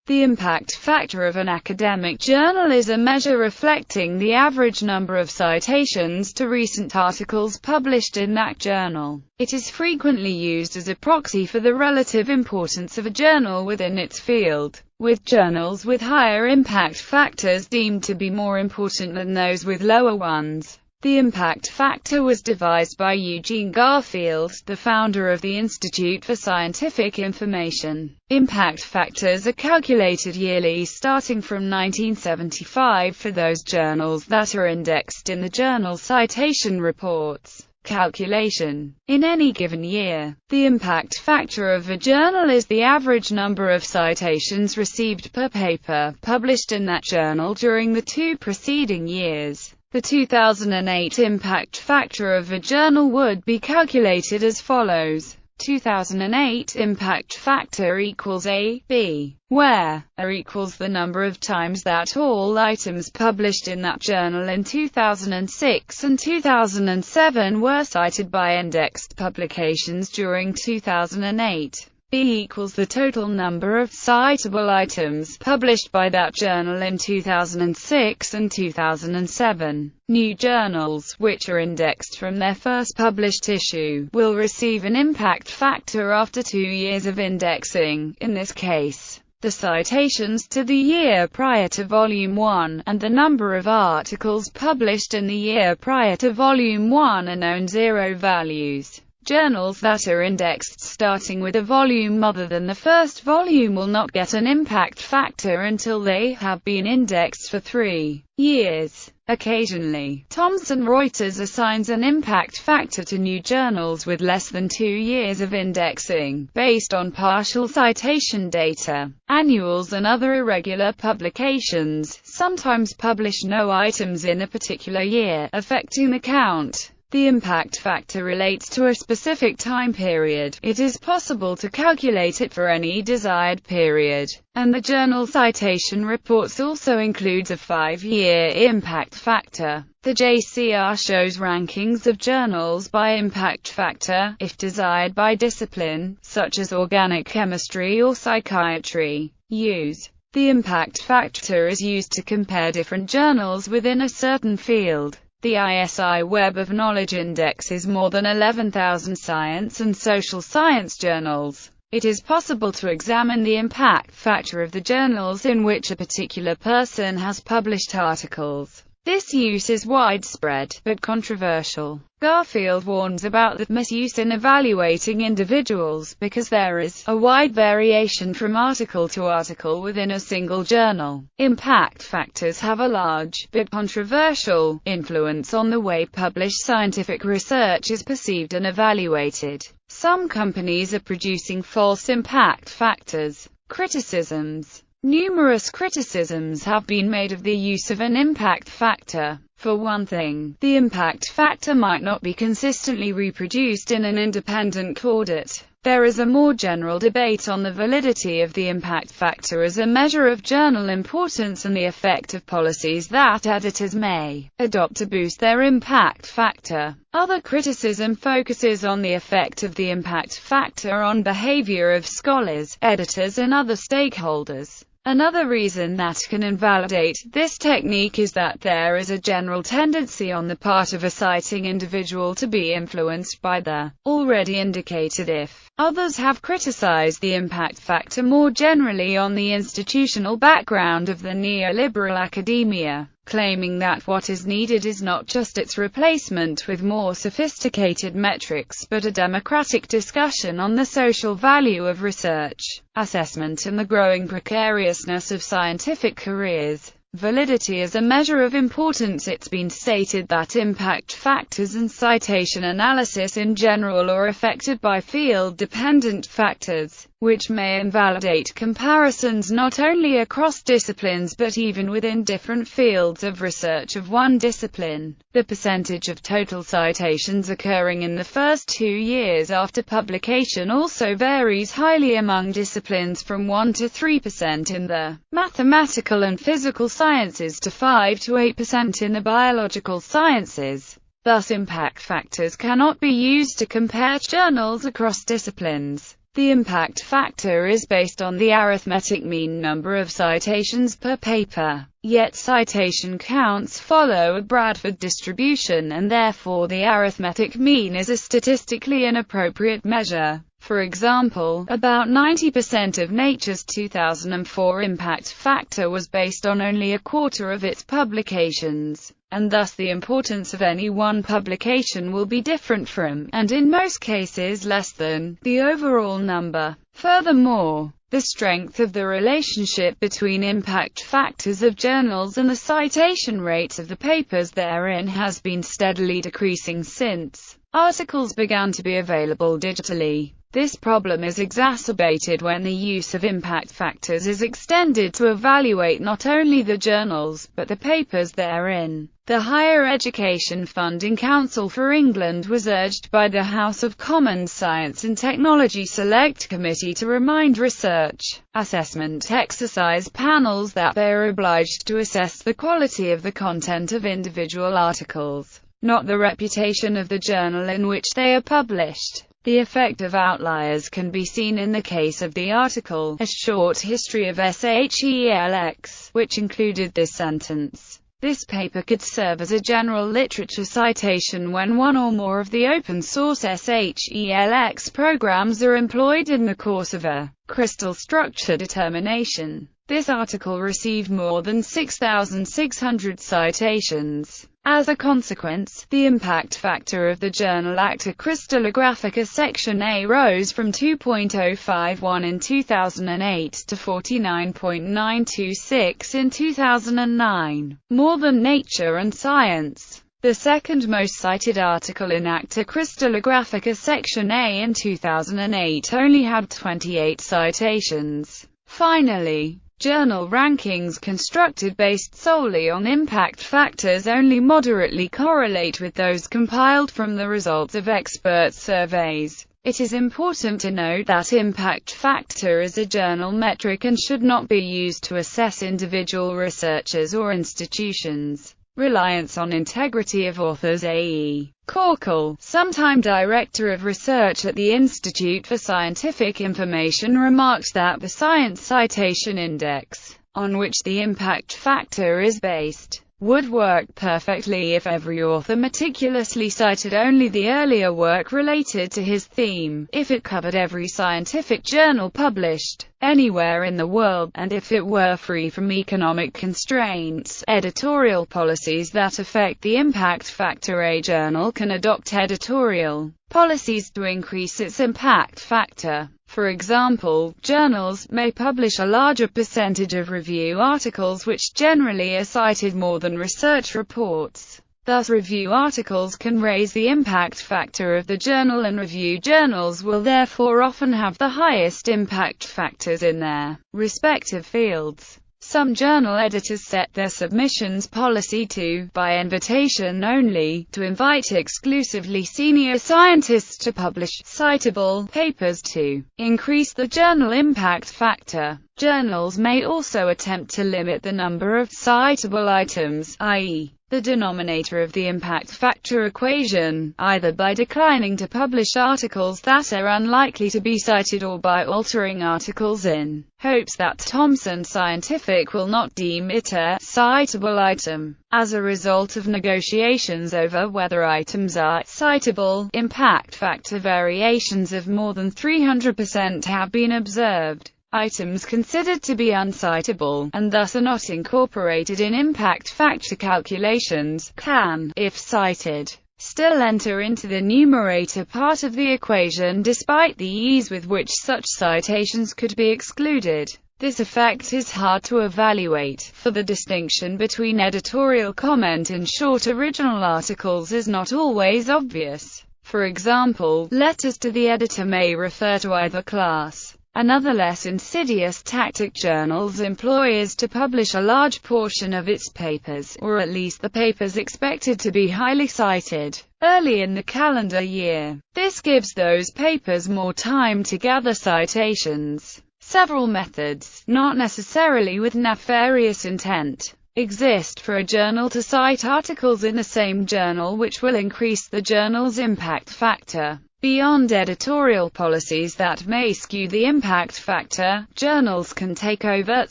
The impact factor of an academic journal is a measure reflecting the average number of citations to recent articles published in that journal. It is frequently used as a proxy for the relative importance of a journal within its field, with journals with higher impact factors deemed to be more important than those with lower ones. The impact factor was devised by Eugene Garfield, the founder of the Institute for Scientific Information. Impact factors are calculated yearly starting from 1975 for those journals that are indexed in the Journal Citation Reports calculation. In any given year, the impact factor of a journal is the average number of citations received per paper published in that journal during the 2 preceding years. The 2008 impact factor of a journal would be calculated as follows. 2008 impact factor equals A/B, where A equals the number of times that all items published in that journal in 2006 and 2007 were cited by indexed publications during 2008. B equals the total number of citable items published by that journal in 2006 and 2007. New journals, which are indexed from their first published issue, will receive an impact factor after 2 years of indexing. In this case, the citations to the year prior to Volume 1, and the number of articles published in the year prior to Volume 1 are known zero values. Journals that are indexed starting with a volume other than the first volume will not get an impact factor until they have been indexed for 3 years. Occasionally, Thomson Reuters assigns an impact factor to new journals with less than 2 years of indexing, based on partial citation data. Annuals and other irregular publications sometimes publish no items in a particular year, affecting the count. The impact factor relates to a specific time period. It is possible to calculate it for any desired period, and the Journal Citation Reports also includes a 5-year impact factor. The JCR shows rankings of journals by impact factor, if desired by discipline, such as organic chemistry or psychiatry. Use. The impact factor is used to compare different journals within a certain field. The ISI Web of Knowledge indexes more than 11,000 science and social science journals. It is possible to examine the impact factor of the journals in which a particular person has published articles. This use is widespread, but controversial. Garfield warns about the misuse in evaluating individuals, because there is a wide variation from article to article within a single journal. Impact factors have a large, but controversial, influence on the way published scientific research is perceived and evaluated. Some companies are producing false impact factors. Criticisms. Numerous criticisms have been made of the use of an impact factor. For one thing, the impact factor might not be consistently reproduced in an independent audit. There is a more general debate on the validity of the impact factor as a measure of journal importance and the effect of policies that editors may adopt to boost their impact factor. Other criticism focuses on the effect of the impact factor on behavior of scholars, editors and other stakeholders. Another reason that can invalidate this technique is that there is a general tendency on the part of a citing individual to be influenced by the already indicated if. Others have criticized the impact factor more generally on the institutional background of the neoliberal academia, claiming that what is needed is not just its replacement with more sophisticated metrics but a democratic discussion on the social value of research, assessment and the growing precariousness of scientific careers. Validity as a measure of importance. It's been stated that impact factors and citation analysis in general are affected by field-dependent factors, which may invalidate comparisons not only across disciplines but even within different fields of research of one discipline. The percentage of total citations occurring in the first 2 years after publication also varies highly among disciplines, from 1 to 3% in the mathematical and physical sciences to 5 to 8% in the biological sciences. Thus, impact factors cannot be used to compare journals across disciplines. The impact factor is based on the arithmetic mean number of citations per paper. Yet citation counts follow a Bradford distribution, and therefore the arithmetic mean is a statistically inappropriate measure. For example, about 90% of Nature's 2004 impact factor was based on only a quarter of its publications, and thus the importance of any one publication will be different from, and in most cases less than, the overall number. Furthermore, the strength of the relationship between impact factors of journals and the citation rates of the papers therein has been steadily decreasing since articles began to be available digitally. This problem is exacerbated when the use of impact factors is extended to evaluate not only the journals, but the papers therein. The Higher Education Funding Council for England was urged by the House of Commons Science and Technology Select Committee to remind research assessment exercise panels that they are obliged to assess the quality of the content of individual articles, not the reputation of the journal in which they are published. The effect of outliers can be seen in the case of the article, A Short History of SHELX, which included this sentence. This paper could serve as a general literature citation when one or more of the open-source SHELX programs are employed in the course of a crystal structure determination. This article received more than 6,600 citations. As a consequence, the impact factor of the journal Acta Crystallographica Section A rose from 2.051 in 2008 to 49.926 in 2009, more than Nature and Science. The second most cited article in Acta Crystallographica Section A in 2008 only had 28 citations. Finally, journal rankings constructed based solely on impact factors only moderately correlate with those compiled from the results of expert surveys. It is important to note that impact factor is a journal metric and should not be used to assess individual researchers or institutions. Reliance on integrity of authors. A.E. Corkle, sometime director of research at the Institute for Scientific Information, remarked that the Science Citation Index, on which the impact factor is based, would work perfectly if every author meticulously cited only the earlier work related to his theme, if it covered every scientific journal published anywhere in the world, and if it were free from economic constraints. Editorial policies that affect the impact factor. A journal can adopt editorial policies to increase its impact factor. For example, journals may publish a larger percentage of review articles which generally are cited more than research reports. Thus, review articles can raise the impact factor of the journal, and review journals will therefore often have the highest impact factors in their respective fields. Some journal editors set their submissions policy to, by invitation only, to invite exclusively senior scientists to publish citable papers to increase the journal impact factor. Journals may also attempt to limit the number of citable items, i.e., the denominator of the impact factor equation, either by declining to publish articles that are unlikely to be cited or by altering articles in hopes that Thomson Scientific will not deem it a citable item. As a result of negotiations over whether items are citable, impact factor variations of more than 300% have been observed. Items considered to be uncitable, and thus are not incorporated in impact factor calculations, can, if cited, still enter into the numerator part of the equation despite the ease with which such citations could be excluded. This effect is hard to evaluate, for the distinction between editorial comment and short original articles is not always obvious. For example, letters to the editor may refer to either class. Another less insidious tactic journals employ is to publish a large portion of its papers, or at least the papers expected to be highly cited, early in the calendar year. This gives those papers more time to gather citations. Several methods, not necessarily with nefarious intent, exist for a journal to cite articles in the same journal which will increase the journal's impact factor. Beyond editorial policies that may skew the impact factor, journals can take overt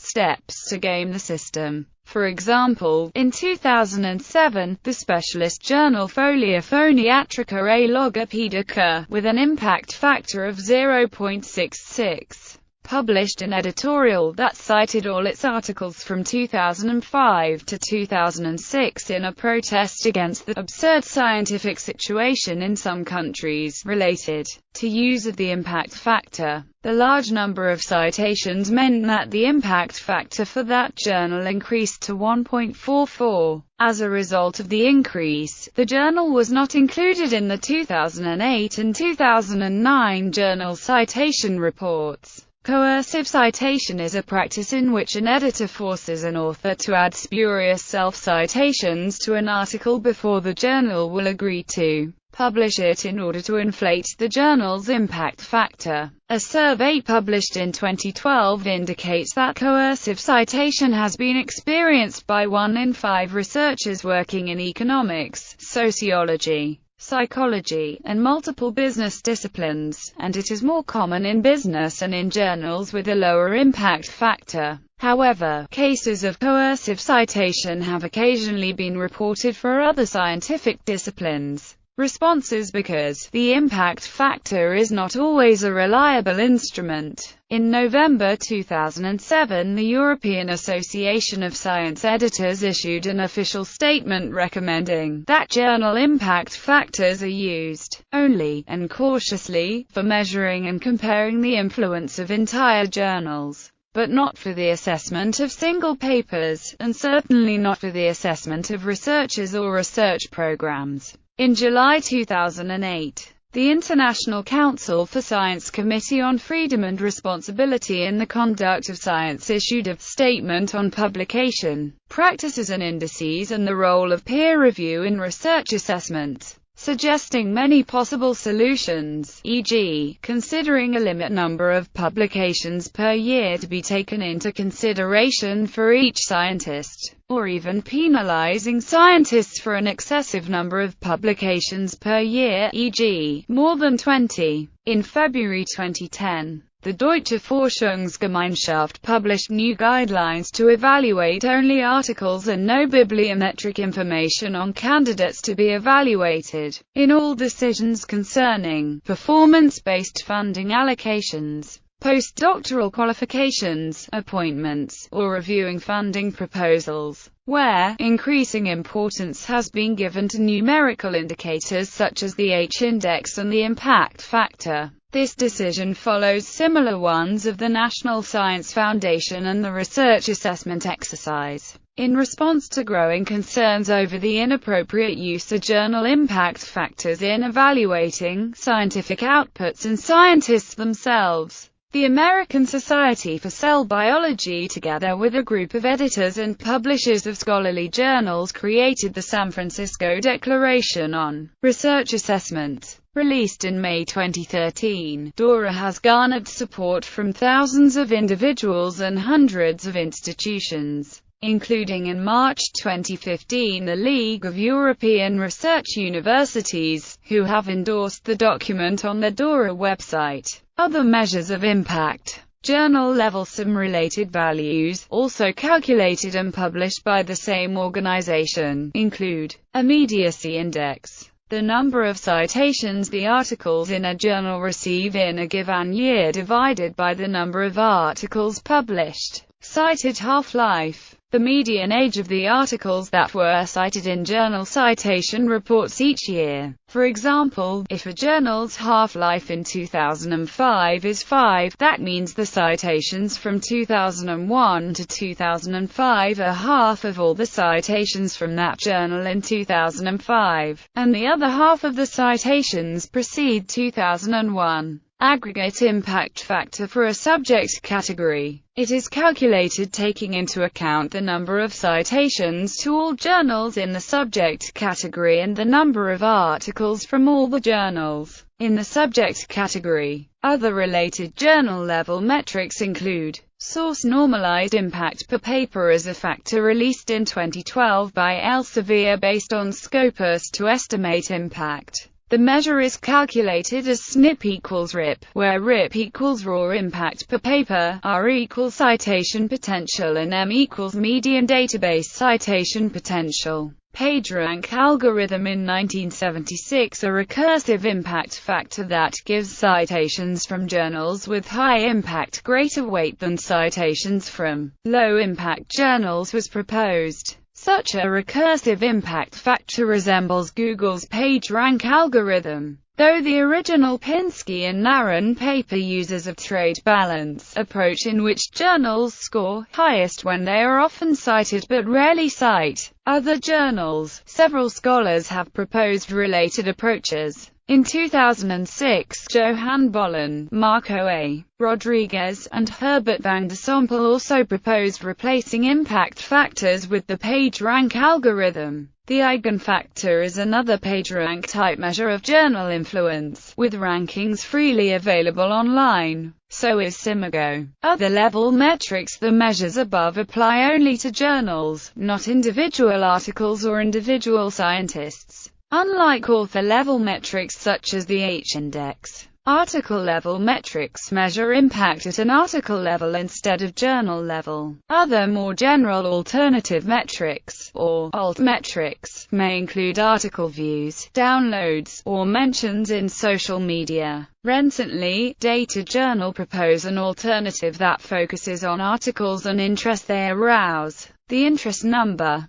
steps to game the system. For example, in 2007, the specialist journal Folia Phoniatrica a Logopedica, with an impact factor of 0.66, published an editorial that cited all its articles from 2005 to 2006 in a protest against the absurd scientific situation in some countries related to use of the impact factor. The large number of citations meant that the impact factor for that journal increased to 1.44. As a result of the increase, the journal was not included in the 2008 and 2009 journal citation reports. Coercive citation is a practice in which an editor forces an author to add spurious self-citations to an article before the journal will agree to publish it in order to inflate the journal's impact factor. A survey published in 2012 indicates that coercive citation has been experienced by 1 in 5 researchers working in economics, sociology, psychology, and multiple business disciplines, and it is more common in business and in journals with a lower impact factor. However, cases of coercive citation have occasionally been reported for other scientific disciplines. Responses because the impact factor is not always a reliable instrument. In November 2007, the European Association of Science Editors issued an official statement recommending that journal impact factors are used only, and cautiously, for measuring and comparing the influence of entire journals, but not for the assessment of single papers, and certainly not for the assessment of researchers or research programs. In July 2008, the International Council for Science Committee on Freedom and Responsibility in the Conduct of Science issued a statement on publication practices and indices and the role of peer review in research assessment, suggesting many possible solutions, e.g., considering a limit number of publications per year to be taken into consideration for each scientist, or even penalizing scientists for an excessive number of publications per year, e.g., more than 20. In February 2010, the Deutsche Forschungsgemeinschaft published new guidelines to evaluate only articles and no bibliometric information on candidates to be evaluated in all decisions concerning performance-based funding allocations, postdoctoral qualifications, appointments, or reviewing funding proposals, where increasing importance has been given to numerical indicators such as the H-index and the impact factor. This decision follows similar ones of the National Science Foundation and the Research Assessment Exercise. In response to growing concerns over the inappropriate use of journal impact factors in evaluating scientific outputs and scientists themselves, the American Society for Cell Biology, together with a group of editors and publishers of scholarly journals, created the San Francisco Declaration on Research Assessment. Released in May 2013, DORA has garnered support from thousands of individuals and hundreds of institutions, including in March 2015 the League of European Research Universities, who have endorsed the document on their DORA website. Other measures of impact, journal-level SIM-related values, also calculated and published by the same organization, include immediacy index, the number of citations the articles in a journal receive in a given year divided by the number of articles published, cited half-life, the median age of the articles that were cited in journal citation reports each year. For example, if a journal's half-life in 2005 is 5, that means the citations from 2001 to 2005 are half of all the citations from that journal in 2005, and the other half of the citations precede 2001. Aggregate impact factor for a subject category. It is calculated taking into account the number of citations to all journals in the subject category and the number of articles from all the journals in the subject category. Other related journal-level metrics include source normalized impact per paper as a factor released in 2012 by Elsevier based on Scopus to estimate impact. The measure is calculated as SNP equals RIP, where RIP equals raw impact per paper, R equals citation potential, and M equals median database citation potential. PageRank algorithm. In 1976, a recursive impact factor that gives citations from journals with high impact greater weight than citations from low impact journals was proposed. Such a recursive impact factor resembles Google's PageRank algorithm, though the original Pinsky and Naran paper uses a trade balance approach in which journals score highest when they are often cited but rarely cite other journals. Several scholars have proposed related approaches. In 2006, Johan Bollen, Marco A. Rodriguez, and Herbert van der Sompel also proposed replacing impact factors with the PageRank algorithm. The eigenfactor is another PageRank-type measure of journal influence, with rankings freely available online. So is Simago. Other level metrics. The measures above apply only to journals, not individual articles or individual scientists. Unlike author-level metrics such as the H-index, article-level metrics measure impact at an article level instead of journal level. Other more general alternative metrics, or alt metrics, may include article views, downloads, or mentions in social media. Recently, Data Journal proposed an alternative that focuses on articles and interest they arouse. The interest number